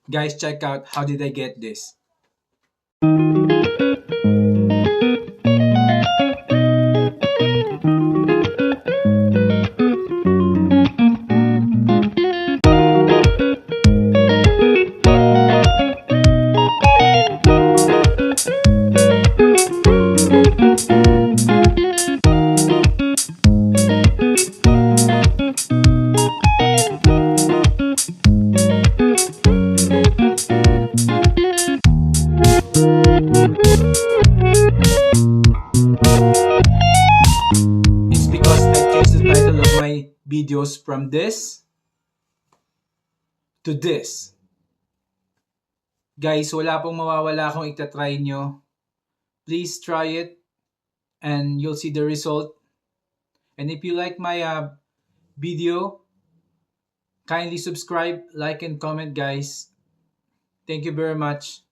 Guys, check out how did I get this. It's because I changed the title of my videos from this to this. Guys, wala pong mawawala kung itatry nyo. Please try it and you'll see the result. And if you like my video, kindly subscribe, like, and comment, guys. Thank you very much.